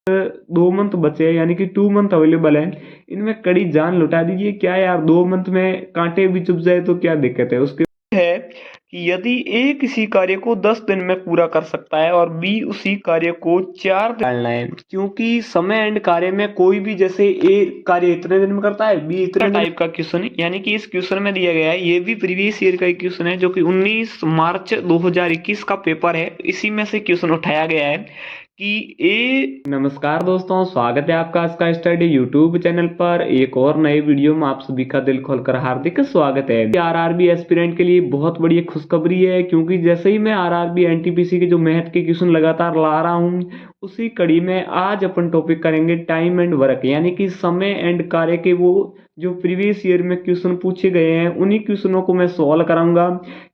2 month बचे हैं, यानी कि 2 मंथ अवेलेबल है। इनमें कड़ी जान लुटा दीजिए। क्या यार, 2 मंथ में कांटे भी चुभ जाए तो क्या दिक्कत है। उसके है कि यदि ए किसी कार्य को 10 दिन में पूरा कर सकता है और बी उसी कार्य को 4 दिन डालना है, क्योंकि समय एंड कार्य में कोई भी, जैसे ए कार्य इतने दिन में करता है, बी इतने टाइप का क्वेश्चन, यानी कि इस क्वेश्चन में दिया गया है। ये भी प्रीवियस ईयर का एक क्वेश्चन है जो कि 19 मार्च 2021 का पेपर है। इसी में से क्वेश्चन उठाया गया है कि ए। नमस्कार दोस्तों, स्वागत है आपका आज का स्टडी यूट्यूब चैनल पर। एक और नए वीडियो में आप सभी का दिल खोलकर हार्दिक स्वागत है। आरआरबी एस्पिरेंट के लिए बहुत बड़ी खुशखबरी है, क्योंकि जैसे ही मैं आरआरबी एनटीपीसी के जो मैथ के क्वेश्चन लगातार ला रहा हूं, उसी कड़ी में आज अपन टॉपिक करेंगे टाइम एंड वर्क, यानी कि समय एंड कार्य के वो जो प्रीवियस ईयर में क्वेश्चन पूछे गए हैं, उन्हीं क्वेश्चनों को मैं सॉल्व कराऊंगा।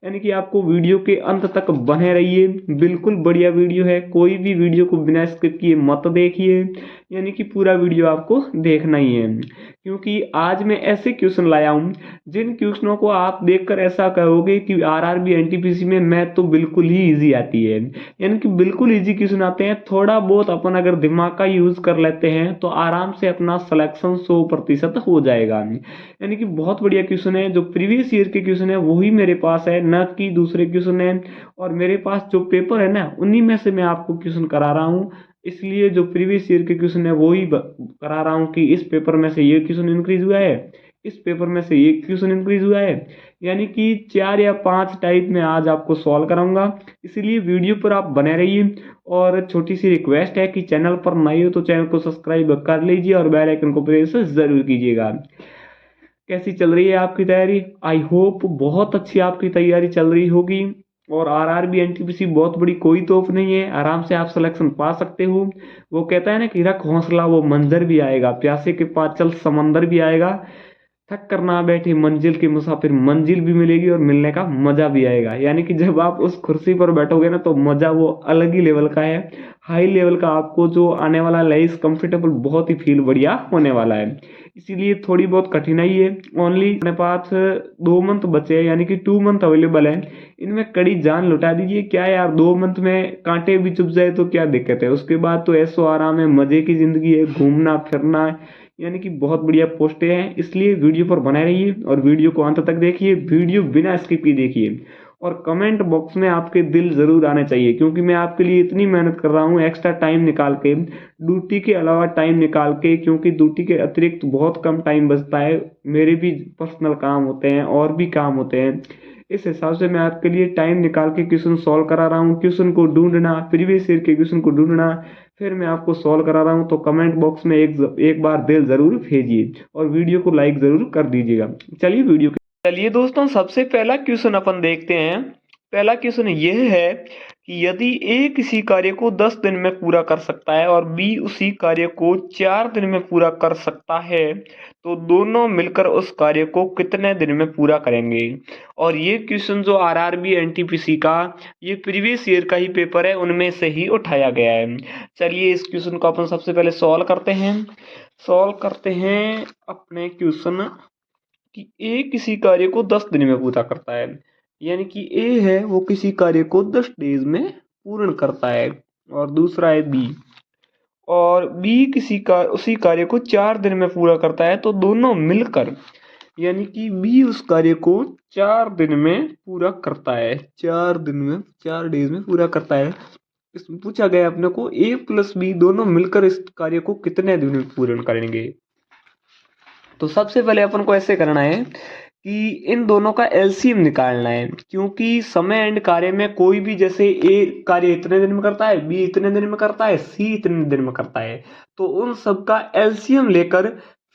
यानी कि आपको वीडियो के अंत तक बने रहिए। बिल्कुल बढ़िया वीडियो है, कोई भी वीडियो को बिना स्किप किए मत देखिए, यानी कि पूरा वीडियो आपको देखना ही है। क्योंकि आज मैं ऐसे क्वेश्चन लाया हूं जिन क्वेश्चनों को आप देखकर ऐसा कहोगे कि आरआरबी एनटीपीसी में मैथ तो बिल्कुल ही इजी आती है। यानी कि बिल्कुल इजी क्वेश्चन आते हैं। थोड़ा बहुत अपन अगर दिमाग का यूज कर लेते हैं तो आराम से अपना सिलेक्शन 100% हो जाएगा। यानी कि बहुत बढ़िया क्वेश्चन है। जो प्रीवियस ईयर के क्वेश्चन है वही मेरे पास है, न कि दूसरे क्वेश्चन है। और मेरे पास जो पेपर है ना, उन्हीं में से मैं आपको क्वेश्चन करा रहा हूँ। इसलिए जो प्रीवियस ईयर के क्वेश्चन है वही करा रहा हूँ कि इस पेपर में से ये क्वेश्चन इंक्रीज हुआ है, इस पेपर में से ये क्वेश्चन इंक्रीज हुआ है। यानी कि 4 या 5 टाइप में आज आपको सॉल्व कराऊंगा। इसीलिए वीडियो पर आप बने रहिए। और छोटी सी रिक्वेस्ट है कि चैनल पर नए हो तो चैनल को सब्सक्राइब कर लीजिए और बेल आइकन को प्रेस जरूर कीजिएगा। कैसी चल रही है आपकी तैयारी? आई होप बहुत अच्छी आपकी तैयारी चल रही होगी। और आरआरबी एनटीपीसी बहुत बड़ी कोई तोप नहीं है, आराम से आप सिलेक्शन पा सकते हो। वो कहता है ना कि रख हौसला, वो मंजर भी आएगा, प्यासे के पास चल समंदर भी आएगा। थक कर ना बैठे मंजिल के मुसाफिर, मंजिल भी मिलेगी और मिलने का मजा भी आएगा। यानी कि जब आप उस कुर्सी पर बैठोगे ना, तो मजा वो अलग ही लेवल का है, हाई लेवल का। आपको जो आने वाला लाइफ कंफर्टेबल बहुत ही फील बढ़िया होने वाला है। इसीलिए थोड़ी बहुत कठिनाई है। ओनली अपने पास 2 मंथ बचे हैं, यानी कि 2 मंथ अवेलेबल है। इनमें कड़ी जान लुटा दीजिए। क्या यार, 2 मंथ में कांटे भी चुभ जाए तो क्या दिक्कत है। उसके बाद तो ऐसो आराम है, मजे की जिंदगी है, घूमना फिरना, यानी कि बहुत बढ़िया पोस्टें हैं। इसलिए वीडियो पर बने रहिए और वीडियो को अंत तक देखिए, वीडियो बिना स्किप ही देखिए। और कमेंट बॉक्स में आपके दिल जरूर आने चाहिए, क्योंकि मैं आपके लिए इतनी मेहनत कर रहा हूँ एक्स्ट्रा टाइम निकाल के, ड्यूटी के अलावा टाइम निकाल के, क्योंकि ड्यूटी के अतिरिक्त बहुत कम टाइम बचता है। मेरे भी पर्सनल काम होते हैं और भी काम होते हैं। इस हिसाब से मैं आपके लिए टाइम निकाल के क्वेश्चन सॉल्व करा रहा हूँ। क्वेश्चन को ढूंढना, प्रीवियस ईयर के क्वेश्चन को ढूंढना, फिर मैं आपको सॉल्व करा रहा हूँ। तो कमेंट बॉक्स में एक बार दिल जरूर भेजिए और वीडियो को लाइक जरूर कर दीजिएगा। चलिए दोस्तों, सबसे पहला क्वेश्चन अपन देखते हैं। पहला क्वेश्चन यह है कि यदि ए किसी कार्य को 10 दिन में पूरा कर सकता है और बी उसी कार्य को 4 दिन में पूरा कर सकता है, तो दोनों मिलकर उस कार्य को कितने दिन में पूरा करेंगे। और ये क्वेश्चन जो आरआरबी एनटीपीसी का, ये प्रीवियस ईयर का ही पेपर है, उनमें से ही उठाया गया है। चलिए इस क्वेश्चन को अपन सबसे पहले सॉल्व करते हैं अपने क्वेश्चन कि ए किसी कार्य को 10 दिन में पूरा करता है। यानी कि ए है वो किसी कार्य को 10 डेज में पूर्ण करता है। और दूसरा है बी, और बी उसी कार्य को 4 दिन में पूरा करता है। तो दोनों मिलकर, यानी कि बी उस कार्य को 4 दिन में पूरा करता है, 4 दिन में, 4 डेज में पूरा करता है। इसमें पूछा गया अपने को ए प्लस बी दोनों मिलकर इस कार्य को कितने दिन में पूर्ण करेंगे। तो सबसे पहले अपन को ऐसे करना है कि इन दोनों का एलसीएम निकालना है, क्योंकि समय एंड कार्य में कोई भी, जैसे ए कार्य इतने दिन में करता है, बी इतने दिन में करता है, सी इतने दिन में करता है, तो उन सब का एलसीएम लेकर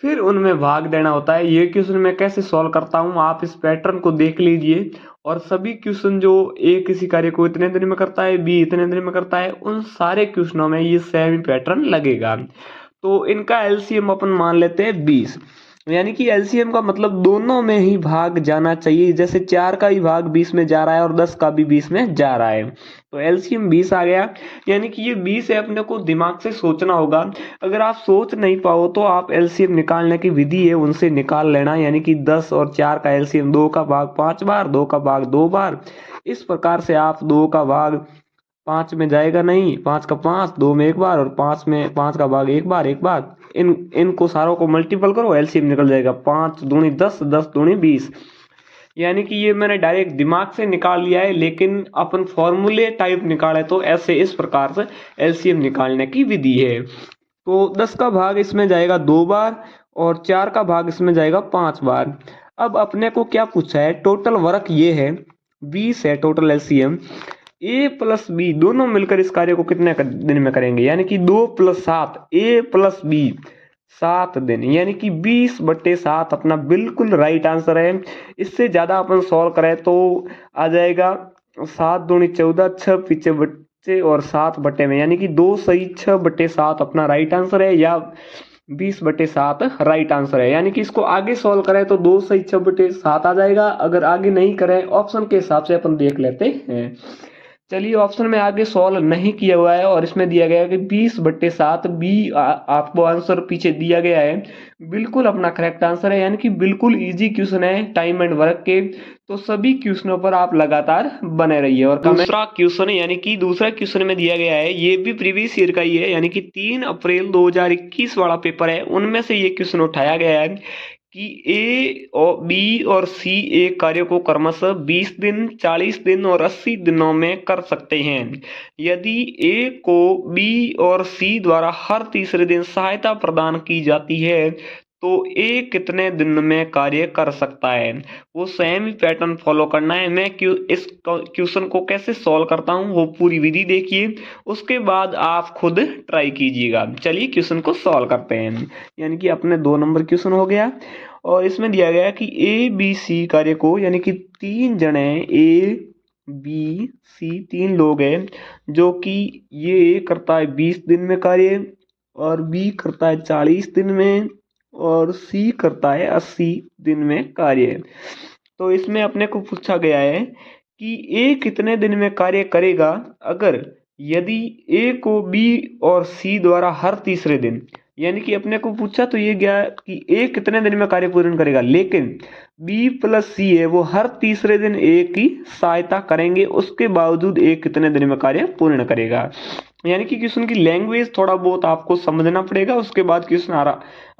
फिर उनमें भाग देना होता है। ये क्वेश्चन मैं कैसे सॉल्व करता हूँ, आप इस पैटर्न को देख लीजिए। और सभी क्वेश्चन जो ए किसी कार्य को इतने दिन में करता है, बी इतने दिन में करता है, उन सारे क्वेश्चनों में ये सेम पैटर्न लगेगा। तो इनका एलसीएम अपन मान लेते हैं 20। यानी कि एलसीएम का मतलब दोनों में ही भाग जाना चाहिए। जैसे 4 का ही भाग 20 में जा रहा है और 10 का भी 20 में जा रहा है, तो एलसीएम 20 आ गया। यानी कि ये 20 है, अपने को दिमाग से सोचना होगा। अगर आप सोच नहीं पाओ तो आप एलसीएम निकालने की विधि है उनसे निकाल लेना। यानी कि 10 और 4 का एलसीएम, 2 का भाग 5 बार, 2 का भाग 2 बार। इस प्रकार से आप 2 का भाग 5 में जाएगा नहीं, 5 का 5, 2 में एक बार और 5 में 5 का भाग एक बार। इनको सारों को मल्टीपल करो, एलसीएम निकल जाएगा 5 दूनी 10, 10 दूनी 20। यानी कि ये मैंने डायरेक्ट दिमाग से निकाल लिया है, लेकिन अपन फॉर्मूले टाइप निकाले तो ऐसे इस प्रकार से एलसीएम निकालने की विधि है। तो 10 का भाग इसमें जाएगा 2 बार और 4 का भाग इसमें जाएगा 5 बार। अब अपने को क्या पूछा है, टोटल वर्क ये है 20 है टोटल एलसीएम। ए प्लस बी दोनों मिलकर इस कार्य को कितने दिन में करेंगे, यानी कि 2 + 7, ए प्लस बी 7 दिन, यानी कि 20/7 अपना बिल्कुल राइट आंसर है। इससे ज्यादा अपन सॉल्व करें तो आ जाएगा 7 दूनी 14, 6 पीछे बच्चे और 7 बटे में, यानी कि 2 सही 6/7 अपना राइट आंसर है, या 20/7 राइट आंसर है। यानी कि इसको आगे सॉल्व करें तो 2 सही 6/7 आ जाएगा। अगर आगे नहीं करें ऑप्शन के हिसाब से अपन देख लेते हैं। चलिए, ऑप्शन में आगे सॉल्व नहीं किया हुआ है और इसमें दिया गया है कि 20/7 बी आपको आंसर पीछे दिया गया है, बिल्कुल अपना करेक्ट आंसर है। यानी कि बिल्कुल इजी क्वेश्चन है टाइम एंड वर्क के, तो सभी क्वेश्चनों पर आप लगातार बने रहिए। और दूसरा क्वेश्चन यानी कि दूसरा क्वेश्चन में दिया गया है, ये भी प्रीवियस ईयर का ही है, यानी कि 3 अप्रैल 2021 वाला पेपर है, उनमें से ये क्वेश्चन उठाया गया है कि ए और बी और सी एक कार्य को क्रमशः 20 दिन, 40 दिन और 80 दिनों में कर सकते हैं। यदि ए को बी और सी द्वारा हर तीसरे दिन सहायता प्रदान की जाती है तो ए कितने दिन में कार्य कर सकता है। वो सेम ही पैटर्न फॉलो करना है। मैं इस क्वेश्चन को कैसे सॉल्व करता हूँ वो पूरी विधि देखिए, उसके बाद आप खुद ट्राई कीजिएगा। चलिए क्वेश्चन को सॉल्व करते हैं। यानी कि अपने 2 नंबर क्वेश्चन हो गया और इसमें दिया गया कि ए बी सी कार्य को, यानी कि 3 जने ए बी सी 3 लोग हैं, जो कि ये करता है 20 दिन में कार्य और बी करता है 40 दिन में और सी करता है 80 दिन में कार्य। तो इसमें अपने को पूछा गया है कि ए कितने दिन में कार्य करेगा अगर यदि ए को बी और सी द्वारा हर तीसरे दिन, यानी कि अपने को पूछा तो ये गया कि ए कितने दिन में कार्य पूर्ण करेगा, लेकिन बी प्लस सी है वो हर तीसरे दिन ए की सहायता करेंगे, उसके बावजूद ए कितने दिन में कार्य पूर्ण करेगा। यानी कि क्वेश्चन की लैंग्वेज थोड़ा बहुत आपको समझना पड़ेगा, उसके बाद क्वेश्चन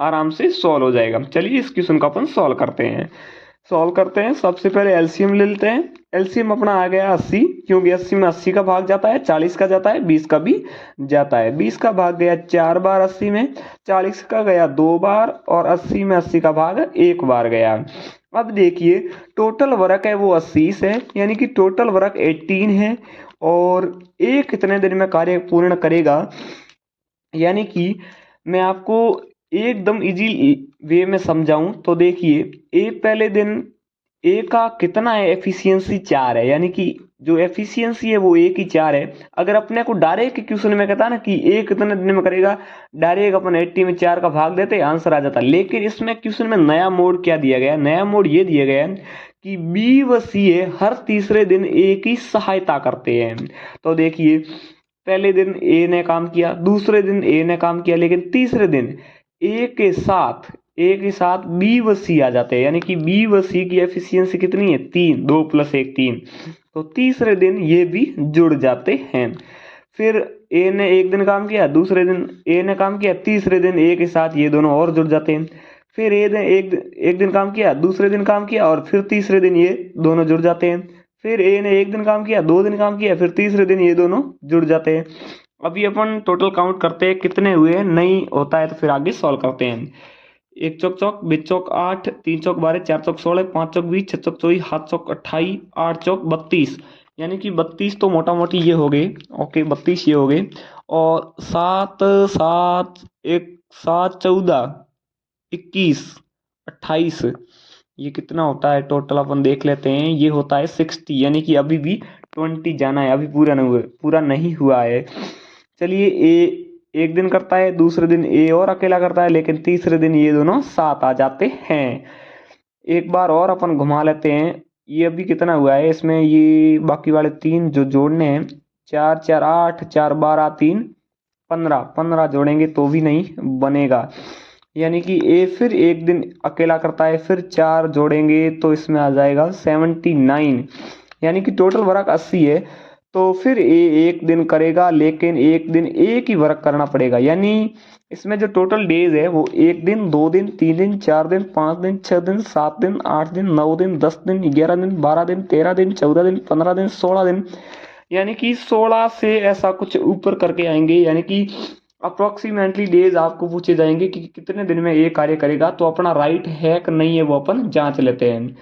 आराम से सॉल्व हो जाएगा। चलिए इस क्वेश्चन को अपन सॉल्व करते हैं। सबसे पहले एलसीएम ले लेते हैं। एलसीएम अपना आ गया 80, क्योंकि 80 में 80 का भाग जाता है, 40 का जाता है, 20 का भी जाता है। 20 का भाग गया 4 बार 80 में, 40 का गया 2 बार और 80 में 80 का भाग 1 बार गया। अब देखिए टोटल वर्क है वो 80 है, यानी कि टोटल वर्क 18 है और ए कितने दिन में कार्य पूर्ण करेगा। यानी कि मैं आपको एकदम इजी वे में समझाऊं तो देखिए, ए पहले दिन ए का कितना है, एफिशिएंसी 4 है, यानी कि जो एफिशिएंसी है वो ए की 4 है। अगर अपने को डायरेक्ट क्वेश्चन में कहता ना कि ए कितने दिन में करेगा, डायरेक्ट अपन 80 में 4 का भाग देते आंसर आ जाता। लेकिन इसमें क्वेश्चन में नया मोड क्या दिया गया है, नया मोड ये दिया गया है कि बी व सी हर तीसरे दिन ए की सहायता करते हैं। तो देखिए पहले दिन ए ने काम किया, दूसरे दिन ए ने काम किया, लेकिन तीसरे दिन ए के साथ बी व सी आ जाते हैं, यानी कि बी व सी की एफिशिएंसी कितनी है 3, 2 + 1 3। तो तीसरे दिन ये भी जुड़ जाते हैं। फिर ए ने एक दिन काम किया, दूसरे दिन ए ने काम किया, तीसरे दिन ए के साथ ये दोनों और जुड़ जाते हैं। फिर ए ने एक दिन काम किया, दूसरे दिन काम किया और फिर तीसरे दिन ये दोनों जुड़ जाते हैं। फिर ए ने एक दिन काम किया, 2 दिन काम किया, फिर तीसरे दिन ये दोनों जुड़ जाते हैं। अभी अपन टोटल काउंट करते हैं कितने हुए, नहीं होता है तो फिर आगे सॉल्व करते हैं। 1 चौक चौक, 20 चौक 8, 3 चौक 12, 4 चौक 16, 5 चौक 20, 6 चौक 24, 7 चौक 28, 8 चौक 32, यानी कि 32 तो मोटा मोटी ये हो गए। ओके 32 ये हो गए और 7 7 1 7 14 21 28, ये कितना होता है टोटल अपन देख लेते हैं। ये होता है 60, यानी कि अभी भी 20 जाना है, अभी पूरा नहीं हुआ है। चलिए ए एक दिन करता है, दूसरे दिन ए और अकेला करता है, लेकिन तीसरे दिन ये दोनों साथ आ जाते हैं। एक बार और अपन घुमा लेते हैं। ये अभी कितना हुआ है, इसमें ये बाकी वाले 3 जो जोड़ने हैं, 4 4 8, 4 12 3 15, 15 जोड़ेंगे तो भी नहीं बनेगा। यानी कि ए फिर एक दिन अकेला करता है, फिर 4 जोड़ेंगे तो इसमें आ जाएगा 79, यानी कि टोटल वर्क 80 है। तो फिर ये एक दिन करेगा, लेकिन एक दिन एक ही वर्क करना पड़ेगा। यानी इसमें जो टोटल डेज है वो 1 दिन, 2 दिन, 3 दिन, 4 दिन, 5 दिन, 6 दिन, 7 दिन, 8 दिन, 9 दिन, 10 दिन, 11 दिन, 12 दिन, 13 दिन, 14 दिन, 15 दिन, 16 दिन, यानी कि 16 से ऐसा कुछ ऊपर करके आएंगे। यानी कि अप्रोक्सीमेटली डेज आपको पूछे जाएंगे कि कितने दिन में ये कार्य करेगा। तो अपना राइट है कि नहीं है वो अपन जांच लेते हैं।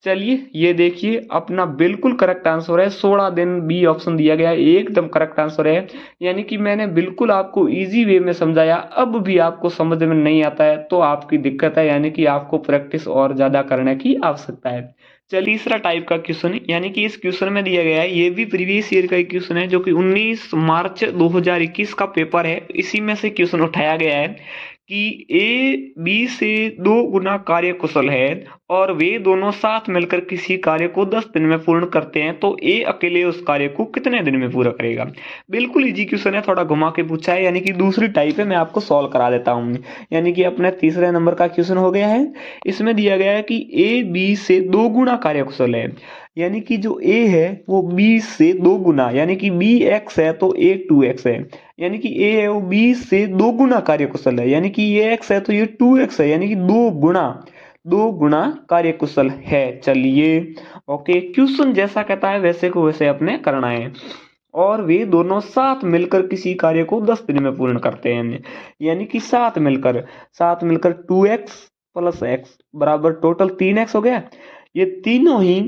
चलिए ये देखिए, अपना बिल्कुल करेक्ट आंसर है 16 दिन, बी ऑप्शन दिया गया है, एकदम करेक्ट आंसर है। यानी कि मैंने बिल्कुल आपको इजी वे में समझाया, अब भी आपको समझ में नहीं आता है तो आपकी दिक्कत है, यानी कि आपको प्रैक्टिस और ज्यादा करने की आवश्यकता है। चलिए तीसरा टाइप का क्वेश्चन, यानी कि इस क्वेश्चन में दिया गया है, ये भी प्रीवियस ईयर का एक क्वेश्चन है जो कि 19 मार्च 2021 का पेपर है। इसी में से क्वेश्चन उठाया गया है कि ए बी से 2 गुना कार्य कुशल है और वे दोनों साथ मिलकर किसी कार्य को 10 दिन में पूर्ण करते हैं, तो ए अकेले उस कार्य को कितने दिन में पूरा करेगा। बिल्कुल इजी क्वेश्चन है, थोड़ा घुमा के पूछा है, यानी कि दूसरी टाइप है, मैं आपको सॉल्व करा देता हूँ। यानी कि अपने तीसरे नंबर का क्वेश्चन हो गया है। इसमें दिया गया है कि ए बी से 2 गुना कार्य कुशल है, यानी कि जो ए है वो बी से 2 गुना, यानी कि बी एक्स है तो ए 2x है, यानी कि ए है वो बी से 2 गुना कार्य कुशल है, यानी कि ये x है तो ये 2x है, यानी कि 2 गुना कार्य कुशल है। चलिए ओके, क्वेश्चन जैसा कहता है वैसे को वैसे अपने करना है। और वे दोनों साथ मिलकर किसी कार्य को 10 दिन में पूर्ण करते हैं, यानी कि साथ मिलकर 2x प्लस x बराबर टोटल 3x हो गया। ये तीनों ही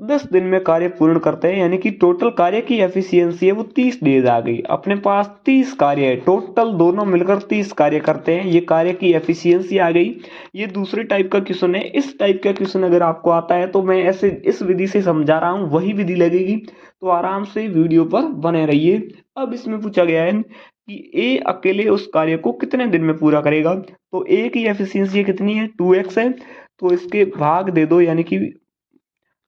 10 दिन में कार्य पूर्ण करते हैं, यानी कि टोटल कार्य की एफिशिएंसी है वो 30 डेज आ गई। अपने पास 30 कार्य है टोटल, दोनों मिलकर 30 कार्य करते हैं, ये कार्य की एफिशिएंसी आ गई। ये दूसरे टाइप का क्वेश्चन है। इस टाइप का क्वेश्चन अगर आपको आता है तो मैं ऐसे इस विधि से समझा रहा हूँ, वही विधि लगेगी, तो आराम से वीडियो पर बने रहिए। अब इसमें पूछा गया है कि ए अकेले उस कार्य को कितने दिन में पूरा करेगा। तो ए की एफिशिएंसी कितनी है, 2x है, तो इसके भाग दे दो, यानी कि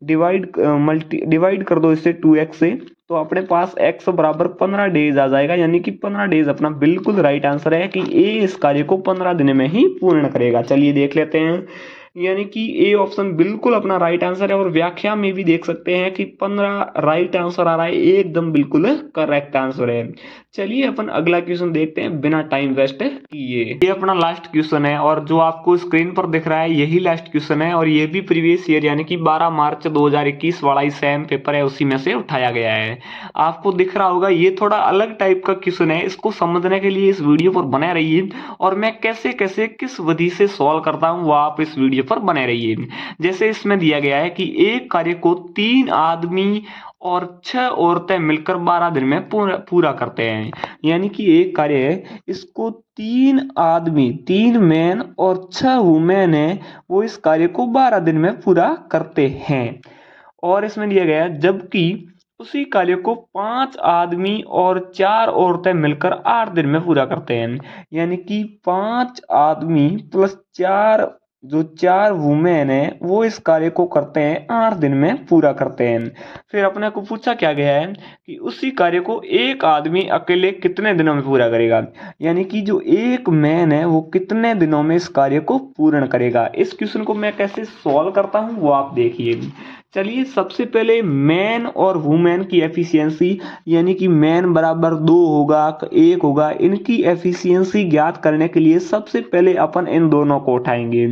डिवाइड कर दो इससे 2x से, तो अपने पास x बराबर 15 डेज आ जाएगा। यानी कि 15 डेज अपना बिल्कुल राइट आंसर है कि ए इस कार्य को 15 दिन में ही पूर्ण करेगा। चलिए देख लेते हैं, यानी कि ए ऑप्शन बिल्कुल अपना राइट आंसर है। और व्याख्या में भी देख सकते हैं कि 15 राइट आंसर आ रहा है, एकदम बिल्कुल करेक्ट आंसर है। चलिए अपन अगला क्वेश्चन देखते हैं बिना टाइम वेस्ट किए। ये अपना लास्ट क्वेश्चन है और जो आपको स्क्रीन पर दिख रहा है यही लास्ट क्वेश्चन है, और ये भी प्रीवियस ईयर यानी कि 12 मार्च 2021 वाला ही सेम पेपर है, उसी में से उठाया गया है। आपको दिख रहा होगा ये थोड़ा अलग टाइप का क्वेश्चन है, इसको समझने के लिए इस वीडियो पर बने रहिए, और मैं कैसे कैसे किस विधि से सॉल्व करता हूँ वो आप इस वीडियो पर बने रहिए। जैसे इसमें दिया गया है कि एक कार्य को 3 आदमी और 6 औरतें मिलकर 12 दिन में पूरा करते हैं, यानी कि एक कार्य है इसको 3 आदमी, 3 मैन और 6 वुमेन है, वो इस कार्य को 12 दिन में पूरा करते हैं। और इसमें दिया गया है जबकि उसी कार्य को 5 आदमी और 4 औरतें मिलकर 8 दिन में पूरा करते हैं, यानी कि 5 आदमी प्लस 4 वुमेन है वो इस कार्य को करते हैं 8 दिन में पूरा करते हैं। फिर अपने को पूछा क्या गया है कि उसी कार्य को एक आदमी अकेले कितने दिनों में पूरा करेगा, यानी कि जो एक मैन है वो कितने दिनों में इस कार्य को पूर्ण करेगा। इस क्वेश्चन को मैं कैसे सॉल्व करता हूं वो आप देखिए। चलिए सबसे पहले मैन और वुमेन की एफिशिएंसी, यानी कि मैन बराबर 2 होगा 1 होगा, इनकी एफिशिएंसी ज्ञात करने के लिए सबसे पहले अपन इन दोनों को उठाएंगे,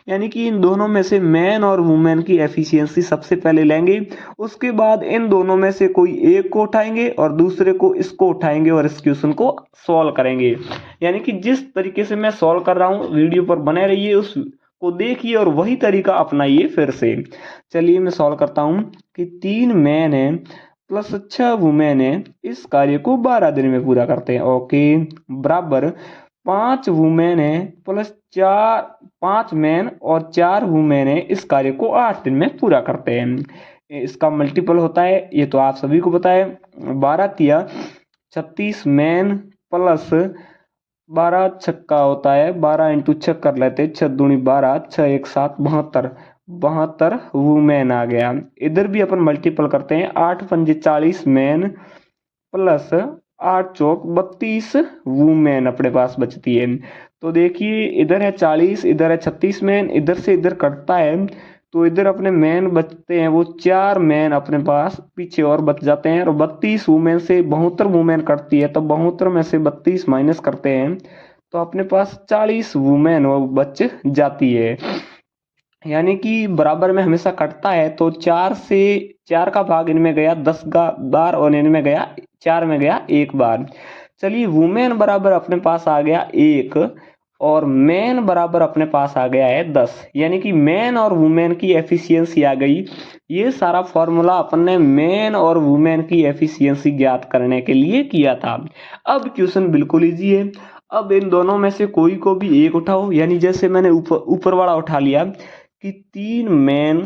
यानी कि इन दोनों में से मैन और वुमेन की एफिशिएंसी सबसे पहले लेंगे। उसके बाद इन दोनों में से कोई एक को उठाएंगे और दूसरे को इसको उठाएंगे और इस क्वेश्चन को सॉल्व करेंगे। यानी कि जिस तरीके से मैं सॉल्व कर रहा हूँ वीडियो पर बने रहिए, उस को देखिए और वही तरीका अपनाइए फिर से। चलिए मैं सॉल्व करता हूं कि 3 मैन है प्लस 6 वुमेन है इस कार्य को 12 दिन में पूरा करते हैं, ओके, बराबर 5 वुमेन है प्लस 5 मैन और 4 वुमेन है इस कार्य को 8 दिन में पूरा करते हैं। इसका मल्टीपल होता है, ये तो आप सभी को पता है, 12 तिया 36 मैन प्लस 12 छक्का होता है, 12 इंटू 6 कर लेते, 6 दूनी 12, 6 1 7 72 वुमेन आ गया। इधर भी अपन मल्टीपल करते हैं, 8 पंजे 40 मैन प्लस 8 चौक 32 वुमेन अपने पास बचती है। तो देखिए इधर है 40, इधर है 36 मैन, इधर से इधर कटता है तो इधर अपने मैन बचते हैं वो 4 मैन अपने पास पीछे और बच जाते हैं, और 32 वुमेन से 72 वुमेन कटती है, तो 72 में से 32 माइनस करते हैं तो अपने पास 40 वुमेन वो बच जाती है। यानी कि बराबर में हमेशा कटता है, तो 4 का भाग इनमें गया 10 का बार, और इनमें गया 4 में गया 1 बार। चलिए वुमेन बराबर अपने पास आ गया 1 और मैन बराबर अपने पास आ गया है 10, यानी कि मैन और वुमेन की एफिशिएंसी आ गई। ये सारा फॉर्मूला अपन ने मैन और वुमेन की एफिशिएंसी ज्ञात करने के लिए किया था। अब क्वेश्चन बिल्कुल इजी है। अब इन दोनों में से कोई को भी एक उठाओ, यानी जैसे मैंने ऊपर वाला उठा लिया कि 3 मैन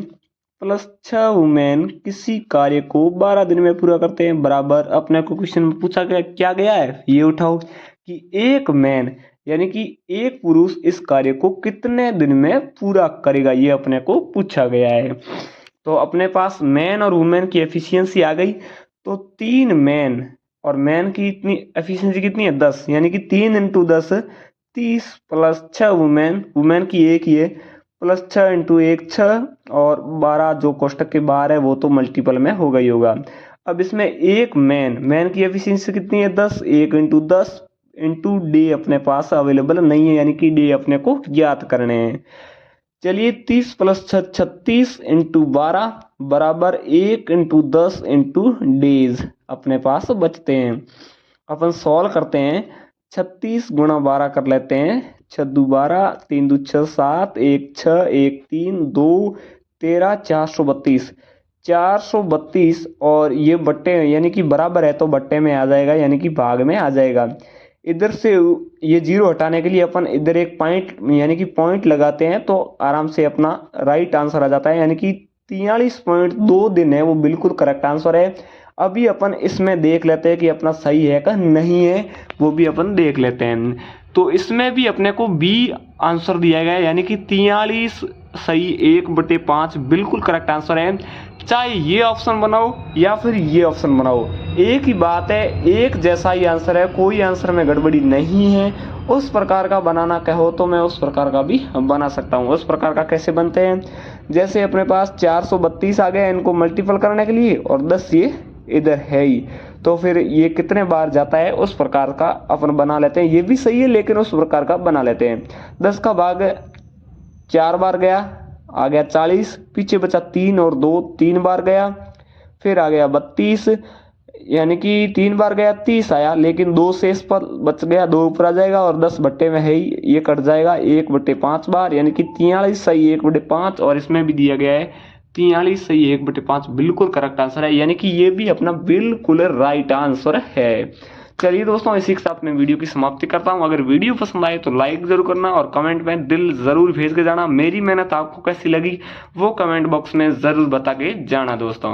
प्लस 6 वुमेन किसी कार्य को 12 दिन में पूरा करते हैं, बराबर अपने को क्वेश्चन में पूछा गया क्या गया है, ये उठाओ कि एक मैन यानी कि एक पुरुष इस कार्य को कितने दिन में पूरा करेगा, ये अपने को पूछा गया है। तो अपने पास मैन और वुमेन की एफिशिएंसी आ गई, तो 3 मैन और मैन की इतनी एफिशिएंसी कितनी है 10, यानी कि 3 × 10 30 प्लस 6 वुमेन की एक ही है, प्लस 6 × 1 6 और 12 जो कोष्टक के बाहर है वो तो मल्टीपल में हो गई होगा। अब इसमें एक मैन की एफिशिएंसी कितनी है 10, 1 × 10 इंटू डे अपने पास अवेलेबल नहीं है, यानी कि डे अपने को ज्ञात करने हैं। चलिए 30 प्लस 6 36 × 12 बराबर 1 × 10 × डेज अपने पास बचते हैं। अपन सॉल्व करते हैं, 36 × 12 कर लेते हैं, 6 2 12 3 2 6 7 1 6 1 3 2 13 432 और ये बट्टे यानी कि बराबर है तो बट्टे में आ जाएगा, यानी कि भाग में आ जाएगा। इधर से ये 0 हटाने के लिए अपन इधर एक पॉइंट यानी कि पॉइंट लगाते हैं तो आराम से अपना राइट आंसर आ जाता है, यानी कि 43.2 दिन है वो बिल्कुल करेक्ट आंसर है। अभी अपन इसमें देख लेते हैं कि अपना सही है का नहीं है, वो भी अपन देख लेते हैं। तो इसमें भी अपने को बी आंसर दिया गया है, यानी कि 43 सही 1/5 बिल्कुल करेक्ट आंसर है। चाहे ये ऑप्शन बनाओ या फिर ये ऑप्शन बनाओ, एक ही बात है, एक जैसा ही आंसर है, कोई आंसर में गड़बड़ी नहीं है। उस प्रकार का बनाना कहो तो मैं उस प्रकार का भी बना सकता हूँ। उस प्रकार का कैसे बनते हैं, जैसे अपने पास 432 आ गया इनको मल्टीपल करने के लिए और 10 ये इधर है ही, तो फिर ये कितने बार जाता है उस प्रकार का अपन बना लेते हैं। ये भी सही है लेकिन उस प्रकार का बना लेते हैं। 10 का भाग 4 बार गया, आ गया 40, पीछे बचा 3 और 2 3 बार गया, फिर आ गया 32, यानी कि 3 बार गया 30 आया, लेकिन 2 शेष पर बच गया, 2 ऊपर आ जाएगा और 10 बट्टे में है ही, ये कट जाएगा 1/5 बार, यानी कि 43 सही 1/5 और इसमें भी दिया गया है 43 सही 1/5 बिल्कुल करेक्ट आंसर है, यानी कि ये भी अपना बिल्कुल राइट आंसर है। चलिए दोस्तों, इसी के साथ मैं वीडियो की समाप्ति करता हूं। अगर वीडियो पसंद आए तो लाइक जरूर करना और कमेंट में दिल जरूर भेज के जाना। मेरी मेहनत आपको कैसी लगी वो कमेंट बॉक्स में जरूर बता के जाना दोस्तों।